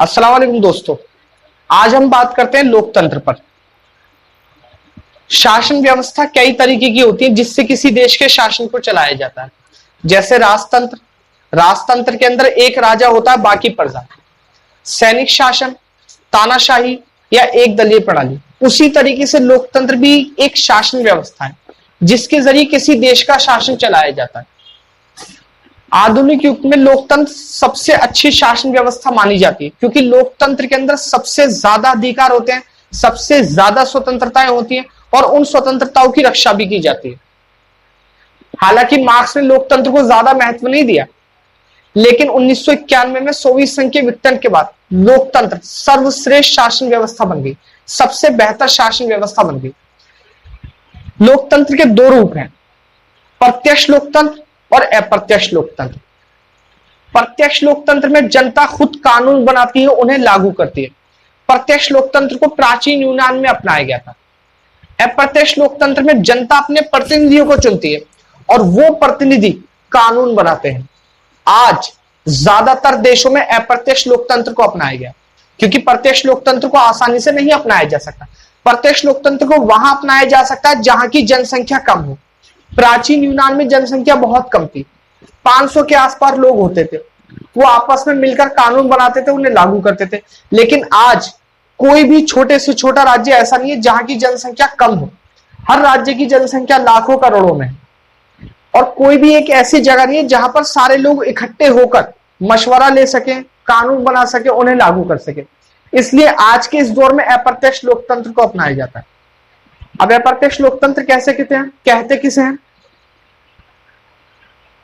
अस्सलाम वालेकुम दोस्तों। आज हम बात करते हैं लोकतंत्र पर। शासन व्यवस्था कई तरीके की होती है जिससे किसी देश के शासन को चलाया जाता है। जैसे राजतंत्र, राजतंत्र के अंदर एक राजा होता है, बाकी प्रजा। सैनिक शासन, तानाशाही या एक दलीय प्रणाली। उसी तरीके से लोकतंत्र भी एक शासन व्यवस्था है जिसके जरिए किसी देश का शासन चलाया जाता है। आधुनिक युग में लोकतंत्र सबसे अच्छी शासन व्यवस्था मानी जाती है क्योंकि लोकतंत्र के अंदर सबसे ज्यादा अधिकार होते हैं, सबसे ज्यादा स्वतंत्रताएं होती हैं और उन स्वतंत्रताओं की रक्षा भी की जाती है। हालांकि मार्क्स ने लोकतंत्र को ज्यादा महत्व नहीं दिया, लेकिन 1991 में सोवियत संघ के विघटन के बाद लोकतंत्र सर्वश्रेष्ठ शासन व्यवस्था बन गई, सबसे बेहतर शासन व्यवस्था बन गई। लोकतंत्र के दो रूप हैं, प्रत्यक्ष लोकतंत्र और अप्रत्यक्ष लोकतंत्र। प्रत्यक्ष लोकतंत्र में जनता खुद कानून बनाती है, उन्हें लागू करती है। प्रत्यक्ष लोकतंत्र को प्राचीन यूनान में अपनाया गया था। अप्रत्यक्ष लोकतंत्र में जनता अपने प्रतिनिधियों को चुनती है और वो प्रतिनिधि कानून बनाते हैं। आज ज्यादातर देशों में अप्रत्यक्ष लोकतंत्र को अपनाया गया क्योंकि प्रत्यक्ष लोकतंत्र को आसानी से नहीं अपनाया जा सकता। प्रत्यक्ष लोकतंत्र को वहां अपनाया जा सकता है जहां की जनसंख्या कम हो। प्राचीन यूनान में जनसंख्या बहुत कम थी, 500 के आसपास लोग होते थे। वो आपस में मिलकर कानून बनाते थे, उन्हें लागू करते थे। लेकिन आज कोई भी छोटे से छोटा राज्य ऐसा नहीं है जहां की जनसंख्या कम हो। हर राज्य की जनसंख्या लाखों करोड़ों में है और कोई भी एक ऐसी जगह नहीं है जहां पर सारे लोग इकट्ठे होकर मशवरा ले सके, कानून बना सके, उन्हें लागू कर सके। इसलिए आज के इस दौर में अप्रत्यक्ष लोकतंत्र को अपनाया जाता है। अब अप्रत्यक्ष लोकतंत्र कैसे कहते किसे हैं?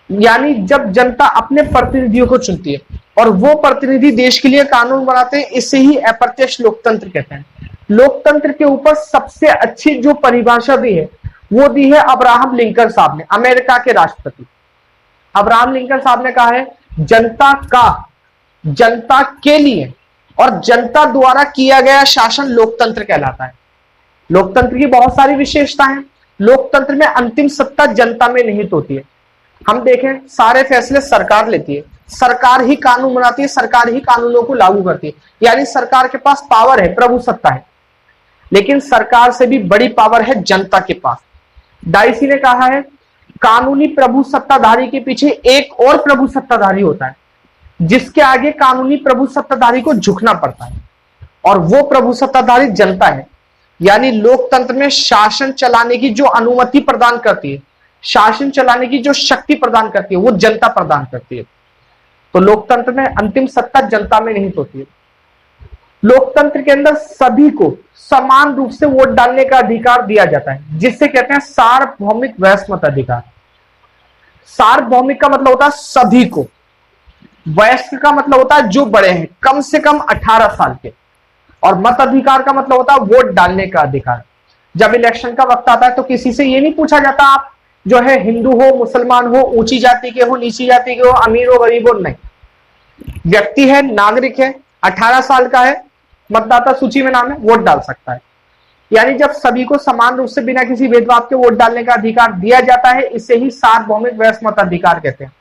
यानी जब जनता अपने प्रतिनिधियों को चुनती है और वो प्रतिनिधि देश के लिए कानून बनाते हैं, इसे ही अप्रत्यक्ष लोकतंत्र कहते हैं। लोकतंत्र के ऊपर सबसे अच्छी जो परिभाषा दी है वो दी है अब्राहम लिंकन साहब ने, अमेरिका के राष्ट्रपति। अब्राहम लिंकन साहब ने कहा है, जनता का, जनता के लिए और जनता द्वारा किया गया शासन लोकतंत्र कहलाता है। लोकतंत्र की बहुत सारी विशेषताएं हैं। लोकतंत्र में अंतिम सत्ता जनता में निहित होती है। हम देखें, सारे फैसले सरकार लेती है, सरकार ही कानून बनाती है, सरकार ही कानूनों को लागू करती है। यानी सरकार के पास पावर है, प्रभु सत्ता है। लेकिन सरकार से भी बड़ी पावर है जनता के पास। डाइसी ने कहा है, कानूनी प्रभु सत्ताधारी के पीछे एक और प्रभु सत्ताधारी होता है जिसके आगे कानूनी प्रभु सत्ताधारी को झुकना पड़ता है और वो प्रभु सत्ताधारी जनता है। यानी लोकतंत्र में शासन चलाने की जो अनुमति प्रदान करती है, शासन चलाने की जो शक्ति प्रदान करती है, वो जनता प्रदान करती है। तो लोकतंत्र में अंतिम सत्ता जनता में निहित होती है। लोकतंत्र के अंदर सभी को समान रूप से वोट डालने का अधिकार दिया जाता है, जिससे कहते हैं सार्वभौमिक वयस्क अधिकार। सार्वभौमिक का मतलब होता है सभी को, वयस्क का मतलब होता है जो बड़े हैं, कम से कम 18 साल के, और मत अधिकार का मतलब होता है वोट डालने का अधिकार। जब इलेक्शन का वक्त आता है तो किसी से ये नहीं पूछा जाता आप जो है हिंदू हो, मुसलमान हो, ऊंची जाति के हो, नीची जाति के हो, अमीर हो, गरीब हो, नहीं। व्यक्ति है, नागरिक है, 18 साल का है, मतदाता सूची में नाम है, वोट डाल सकता है। यानी जब सभी को समान रूप से बिना किसी भेदभाव के वोट डालने का अधिकार दिया जाता है, इसे ही सार्वभौमिक वयस्क मताधिकार कहते हैं।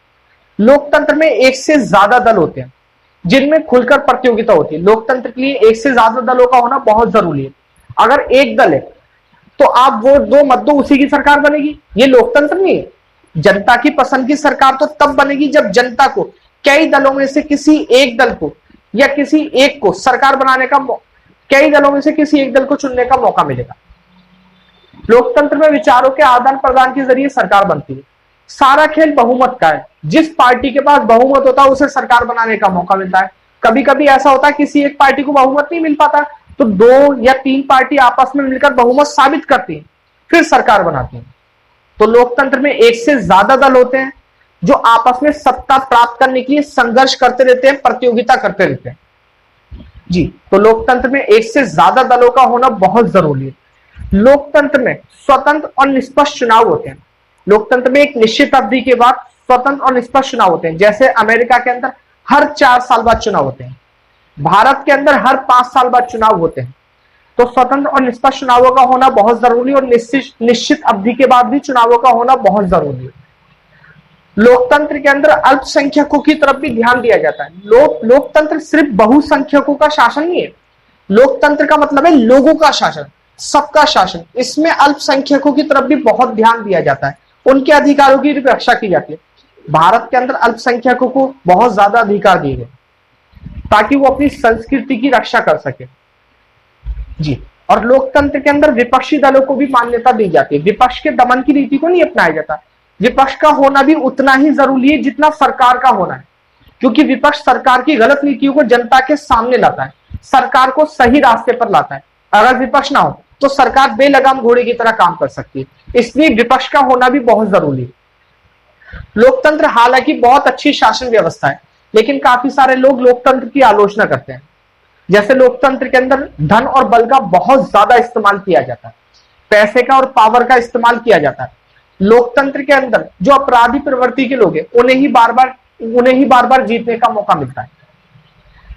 लोकतंत्र में एक से ज्यादा दल होते हैं जिनमें खुलकर प्रतियोगिता होती है। लोकतंत्र के लिए एक से ज्यादा दलों का होना बहुत जरूरी है। अगर एक दल है तो आप वोट दो मत दो, उसी की सरकार बनेगी। ये लोकतंत्र नहीं है। जनता की पसंद की सरकार तो तब बनेगी जब जनता को कई दलों में से किसी एक दल को या किसी एक को सरकार बनाने का, कई दलों में से किसी एक दल को चुनने का मौका मिलेगा। लोकतंत्र में विचारों के आदान प्रदान के जरिए सरकार बनती है। सारा खेल बहुमत का है। जिस पार्टी के पास बहुमत होता है उसे सरकार बनाने का मौका मिलता है। कभी कभी ऐसा होता है किसी एक पार्टी को बहुमत नहीं मिल पाता तो 2 या 3 पार्टी आपस में मिलकर बहुमत साबित करती है, फिर सरकार बनाती है। तो लोकतंत्र में एक से ज्यादा दल होते हैं जो आपस में सत्ता प्राप्त करने के लिए संघर्ष करते रहते हैं, प्रतियोगिता करते रहते हैं। जी, तो लोकतंत्र में एक से ज्यादा दलों का होना बहुत जरूरी है। लोकतंत्र में स्वतंत्र और निष्पक्ष चुनाव होते हैं। लोकतंत्र में एक निश्चित अवधि के बाद स्वतंत्र और निष्पक्ष चुनाव होते हैं। जैसे अमेरिका के अंदर हर 4 साल बाद चुनाव होते हैं, भारत के अंदर हर 5 साल बाद चुनाव होते हैं। तो स्वतंत्र और निष्पक्ष चुनावों का होना बहुत जरूरी है और निश्चित अवधि के बाद भी चुनावों का होना बहुत जरूरी है। लोकतंत्र के अंदर अल्पसंख्यकों की तरफ भी ध्यान दिया जाता है। लोकतंत्र सिर्फ बहुसंख्यकों का शासन नहीं है। लोकतंत्र का मतलब है लोगों का शासन, सबका शासन। इसमें अल्पसंख्यकों की तरफ भी बहुत ध्यान दिया जाता है, उनके अधिकारों की रक्षा की जाती है। भारत के अंदर अल्पसंख्यकों को बहुत ज्यादा अधिकार दिए गए ताकि वो अपनी संस्कृति की रक्षा कर सके जी। और लोकतंत्र के अंदर विपक्षी दलों को भी मान्यता दी जाती है। विपक्ष के दमन की नीति को नहीं अपनाया जाता। विपक्ष का होना भी उतना ही जरूरी है जितना सरकार का होना है, क्योंकि विपक्ष सरकार की गलत नीतियों को जनता के सामने लाता है, सरकार को सही रास्ते पर लाता है। अगर विपक्ष ना हो तो सरकार बेलगाम घोड़े की तरह काम कर सकती है। इसलिए विपक्ष का होना भी बहुत जरूरी है। लोकतंत्र हालांकि बहुत अच्छी शासन व्यवस्था है, लेकिन काफी सारे लोग लोकतंत्र की आलोचना करते हैं। जैसे लोकतंत्र के अंदर धन और बल का बहुत ज्यादा इस्तेमाल किया जाता है, पैसे का और पावर का इस्तेमाल किया जाता है। लोकतंत्र के अंदर जो अपराधी प्रवृत्ति के लोग हैं उन्हें ही बार बार जीतने का मौका मिलता है।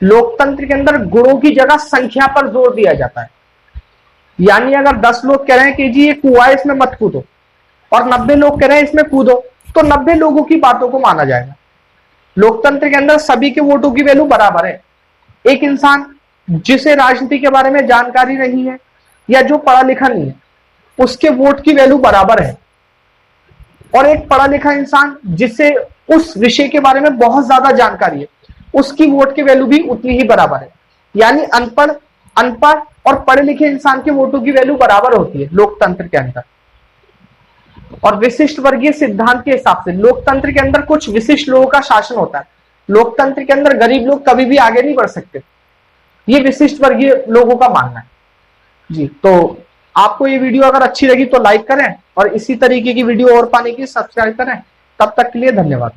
लोकतंत्र के अंदर गुणों की जगह संख्या पर जोर दिया जाता है। यानी अगर 10 लोग कह रहे हैं कि जी ये कुआं है इसमें मत कूदो, और 90 लोग कह रहे हैं इसमें कूदो, तो 90 लोगों की बातों को माना जाएगा। लोकतंत्र के अंदर सभी के वोटों की वैल्यू बराबर है। एक इंसान जिसे राजनीति के बारे में जानकारी नहीं है या जो पढ़ा लिखा नहीं है, उसके वोट की वैल्यू बराबर है। और एक पढ़ा लिखा इंसान जिसे उस विषय के बारे में बहुत ज्यादा जानकारी है, उसकी वोट की वैल्यू भी उतनी ही बराबर है। यानी अनपढ़ और पढ़े लिखे इंसान के वोटों की वैल्यू बराबर होती है लोकतंत्र के अंदर। और विशिष्ट वर्गीय सिद्धांत के हिसाब से लोकतंत्र के अंदर कुछ विशिष्ट लोगों का शासन होता है। लोकतंत्र के अंदर गरीब लोग कभी भी आगे नहीं बढ़ सकते, ये विशिष्ट वर्गीय लोगों का मानना है जी। तो आपको ये वीडियो अगर अच्छी लगी तो लाइक करें, और इसी तरीके की वीडियो और पाने के लिए सब्सक्राइब करें। तब तक के लिए धन्यवाद।